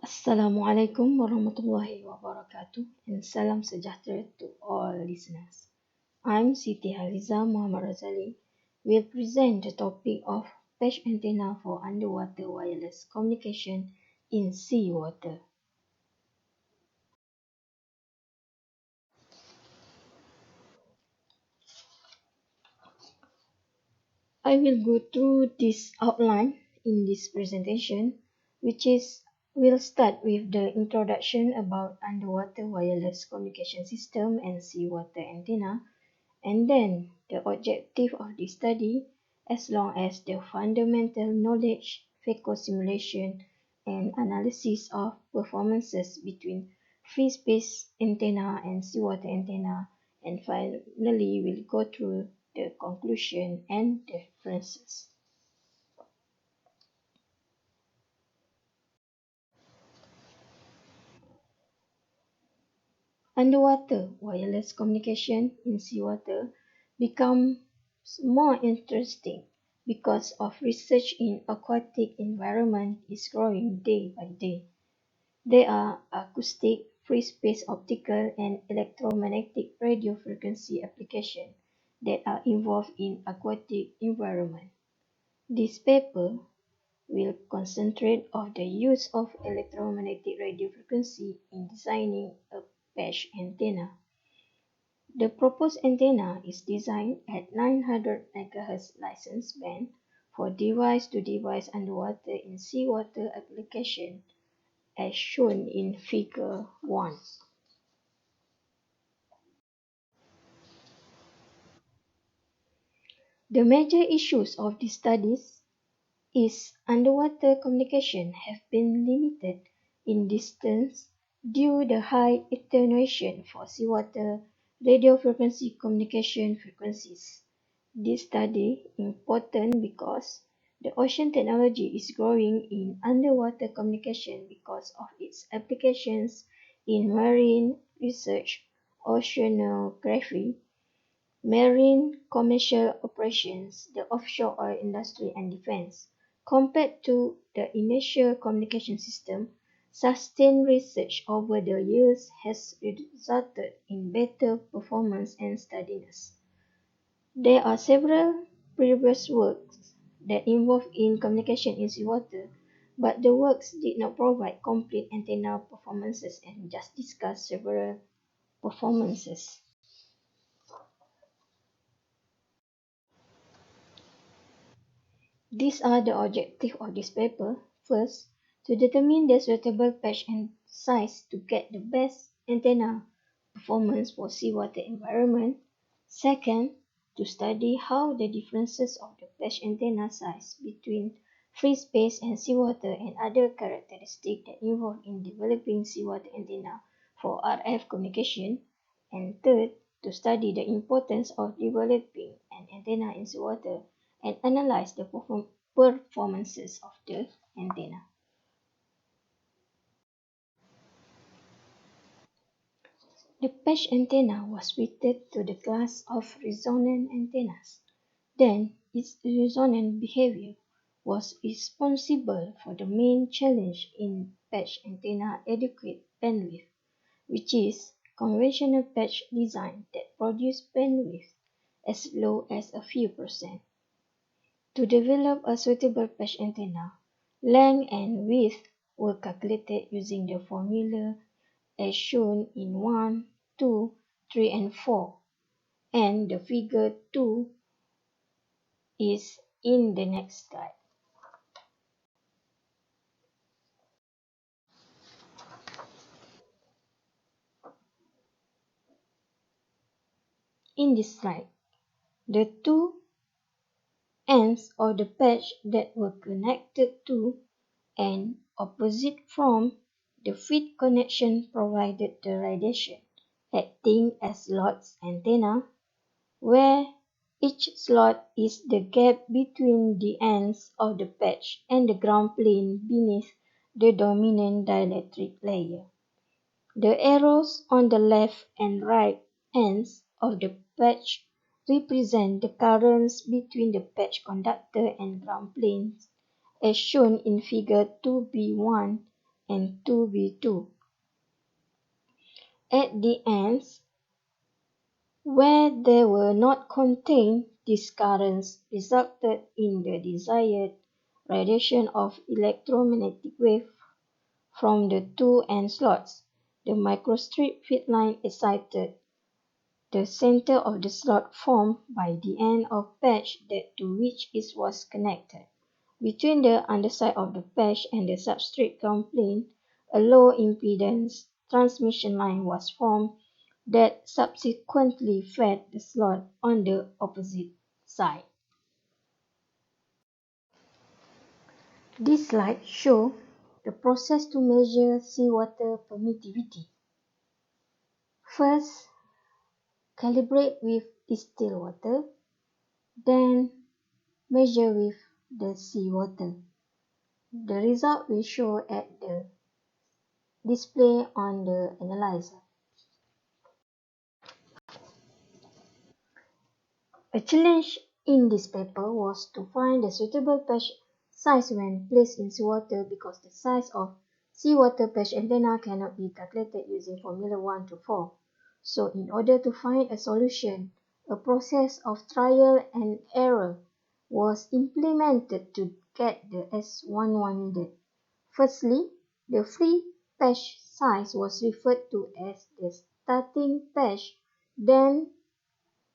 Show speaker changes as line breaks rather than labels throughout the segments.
Assalamualaikum warahmatullahi wabarakatuh and salam sejahtera to all listeners. I'm Siti Haliza Muhammad Razali. Will present the topic of patch antenna for underwater wireless communication in seawater. I will go through this outline in this presentation, which is we'll start with the introduction about underwater wireless communication system and seawater antenna, and then the objective of the study, as long as the fundamental knowledge, FEKO simulation, and analysis of performances between free space antenna and seawater antenna, and finally we'll go through the conclusion and differences. Underwater wireless communication in seawater becomes more interesting because of research in aquatic environment is growing day by day. There are acoustic, free space optical, and electromagnetic radio frequency applications that are involved in aquatic environment. This paper will concentrate on the use of electromagnetic radio frequency in designing a patch antenna. The proposed antenna is designed at 900 MHz license band for device-to-device underwater in seawater application as shown in Figure 1. The major issues of these studies is underwater communication have been limited in distance due the high attenuation for seawater radio frequency communication frequencies. This study important because the ocean technology is growing in underwater communication because of its applications in marine research, oceanography, marine commercial operations, the offshore oil industry and defense. Compared to the initial communication system, sustained research over the years has resulted in better performance and steadiness. There are several previous works that involve in communication in seawater, but the works did not provide complete antenna performances and just discuss several performances. These are the objectives of this paper. First, to determine the suitable patch and size to get the best antenna performance for seawater environment. Second, to study how the differences of the patch antenna size between free space and seawater and other characteristics that involve in developing seawater antenna for RF communication. And third, to study the importance of developing an antenna in seawater and analyze the performances of the antenna. The patch antenna was fitted to the class of resonant antennas. Then, its resonant behavior was responsible for the main challenge in patch antenna adequate bandwidth, which is conventional patch design that produce bandwidth as low as a few percent. To develop a suitable patch antenna, length and width were calculated using the formula as shown in 1, 2, 3, and 4, and the figure 2 is in the next slide. In this slide, the two ends of the patch that were connected to and opposite from the feed connection provided the radiation, acting as slots antenna, where each slot is the gap between the ends of the patch and the ground plane beneath the dominant dielectric layer. The arrows on the left and right ends of the patch represent the currents between the patch conductor and ground planes, as shown in figure 2b1 and 2B2. At the ends, where they were not contained, these currents resulted in the desired radiation of electromagnetic wave from the two end slots. The microstrip feed line excited the center of the slot formed by the end of patch that to which it was connected. Between the underside of the patch and the substrate ground plane, a low impedance transmission line was formed that subsequently fed the slot on the opposite side. This slide shows the process to measure seawater permittivity. First, calibrate with distilled water, then measure with the seawater. The result will show at the display on the analyzer. A challenge in this paper was to find the suitable patch size when placed in seawater because the size of seawater patch antenna cannot be calculated using Formula 1 to 4. So in order to find a solution, a process of trial and error was implemented to get the S11 needed. Firstly, the free patch size was referred to as the starting patch, then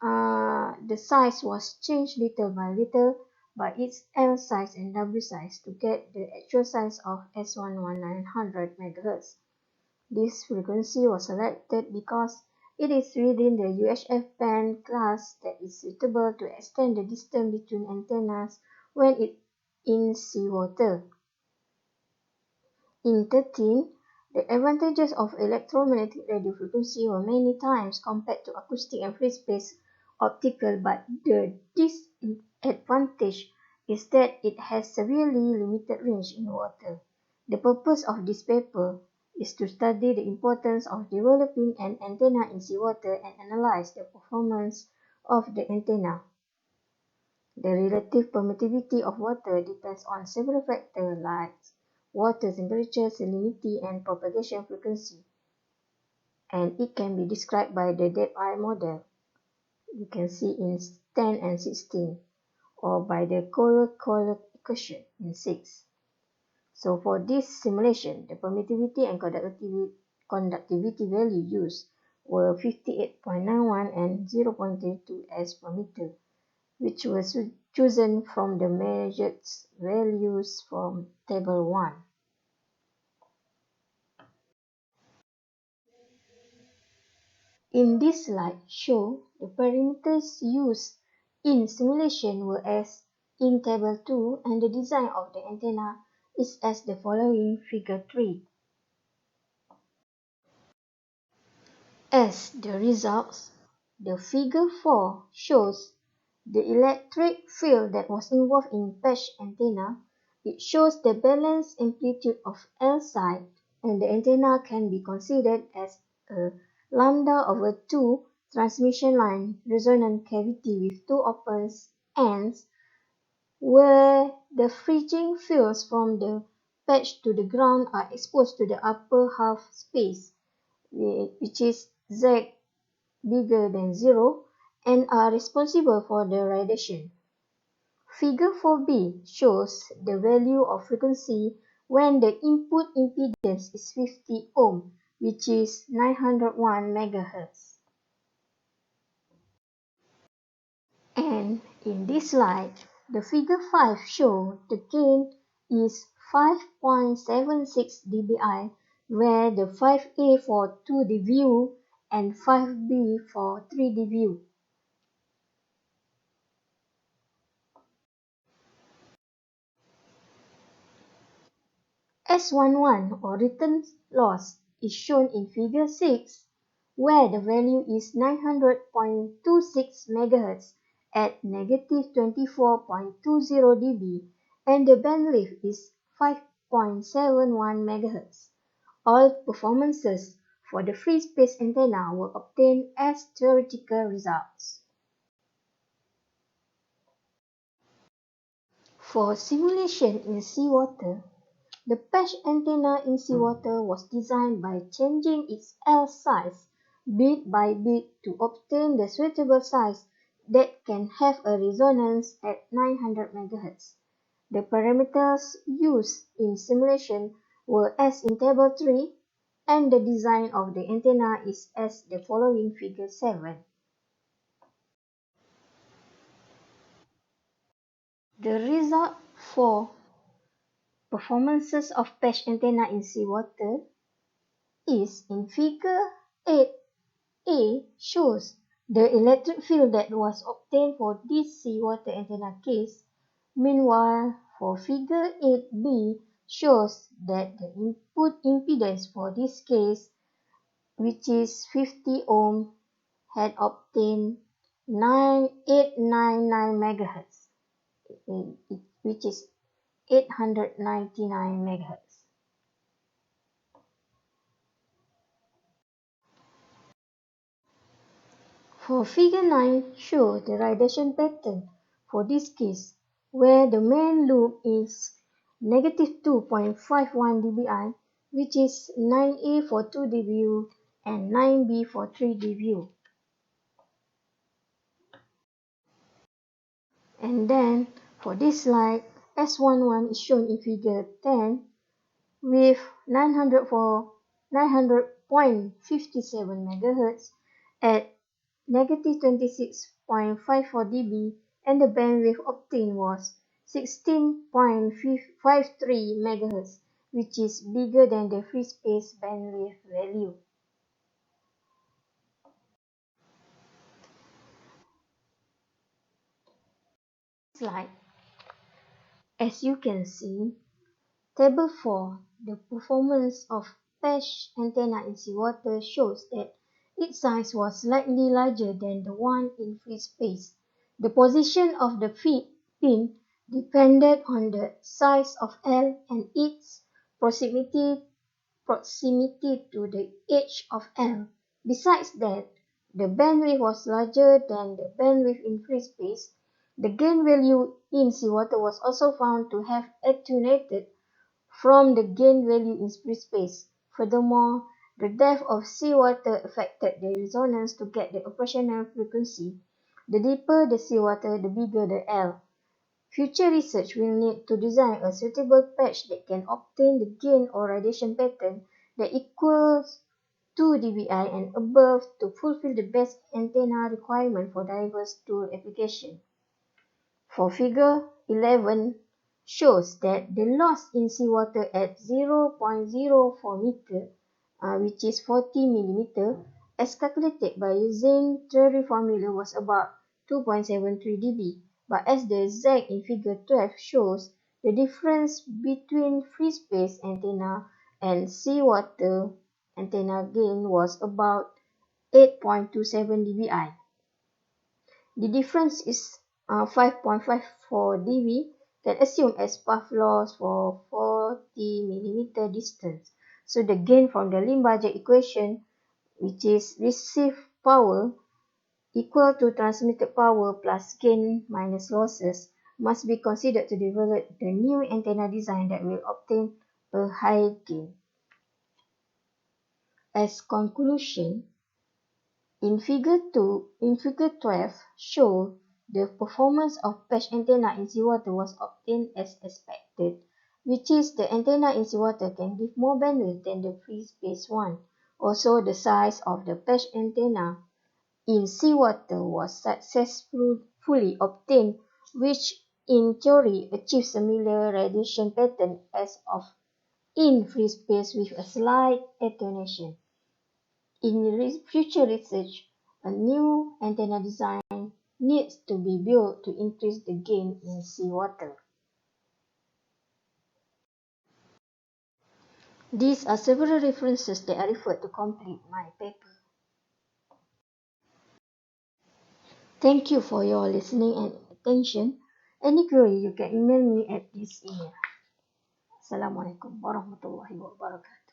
the size was changed little by little by its L size and W size to get the actual size of S11900 MHz. This frequency was selected because it is within the UHF band class that is suitable to extend the distance between antennas when it in seawater. In 13, the advantages of electromagnetic radio frequency were many times compared to acoustic and free space optical, but the disadvantage is that it has severely limited range in water. The purpose of this paper is to study the importance of developing an antenna in seawater and analyze the performance of the antenna. The relative permittivity of water depends on several factors like water temperature, salinity, and propagation frequency, and it can be described by the depth-eye model. You can see in 10 and 16, or by the Kohler equation in 6. So for this simulation, the permittivity and conductivity value used were 58.91 and 0.32 as per meter, which was chosen from the measured values from table 1. In this slide show the parameters used in simulation were as in table 2 and the design of the antenna is as the following figure 3. As the results, the figure 4 shows the electric field that was involved in patch antenna. It shows the balanced amplitude of L side and the antenna can be considered as a lambda/2 transmission line resonant cavity with two open ends where the fringing fields from the patch to the ground are exposed to the upper half space, which is Z bigger than 0 and are responsible for the radiation. Figure 4b shows the value of frequency when the input impedance is 50 ohm, which is 901 MHz. And in this slide, the figure 5 shows the gain is 5.76 dBi, where the 5A for 2D view and 5B for 3D view. S11 or return loss is shown in figure 6, where the value is 900.26 MHz at negative 24.20 dB and the bandwidth is 5.71 MHz. All performances for the free space antenna were obtained as theoretical results. For simulation in seawater, The patch antenna in seawater was designed by changing its L size bit by bit to obtain the suitable size that can have a resonance at 900 MHz. The parameters used in simulation were as in Table 3, and the design of the antenna is as the following Figure 7. The result for performances of patch antenna in seawater is in Figure 8a shows the electric field that was obtained for this seawater antenna case. Meanwhile, for Figure 8b shows that the input impedance for this case, which is 50 ohm, had obtained 899 MHz, which is 899 MHz. For Figure 9 shows the radiation pattern for this case, where the main loop is negative 2.51 dBi, which is 9A for 2 dBu and 9B for 3 dBu. And then for this slide, S11 is shown in Figure 10 with 900.57 MHz at negative 26.54 dB, and the bandwidth obtained was 16.53 MHz, which is bigger than the free space bandwidth value. Slide. As you can see, Table 4, the performance of patch antenna in seawater shows that its size was slightly larger than the one in free space. The position of the pin depended on the size of L and its proximity to the edge of L. Besides that, the bandwidth was larger than the bandwidth in free space. The gain value in seawater was also found to have attenuated from the gain value in free space. Furthermore, the depth of seawater affected the resonance to get the operational frequency. The deeper the seawater, the bigger the L. Future research will need to design a suitable patch that can obtain the gain or radiation pattern that equals 2 dBi and above to fulfill the best antenna requirement for diverse tool application. For Figure 11 shows that the loss in seawater at 0.04 meter, which is 40 millimeter, as calculated by using theory formula was about 2.73 dB. But as the Z in Figure 12 shows, the difference between free space antenna and seawater antenna gain was about 8.27 dBi. The difference is 5.54 dB, can assume as path loss for 40 millimeter distance. So the gain from the Limbacher equation, which is received power equal to transmitted power plus gain minus losses, must be considered to develop the new antenna design that will obtain a high gain. As conclusion, in Figure 12 show the performance of patch antenna in seawater was obtained as expected, which is the antenna in seawater can give more bandwidth than the free space one. Also, the size of the patch antenna in seawater was successfully obtained, which in theory achieves similar radiation pattern as of in free space with a slight attenuation. In future research, a new antenna design needs to be built to increase the gain in seawater. These are several references that I referred to complete my paper. Thank you for your listening and attention. Any query, you can email me at this email. Assalamualaikum warahmatullahi wabarakatuh.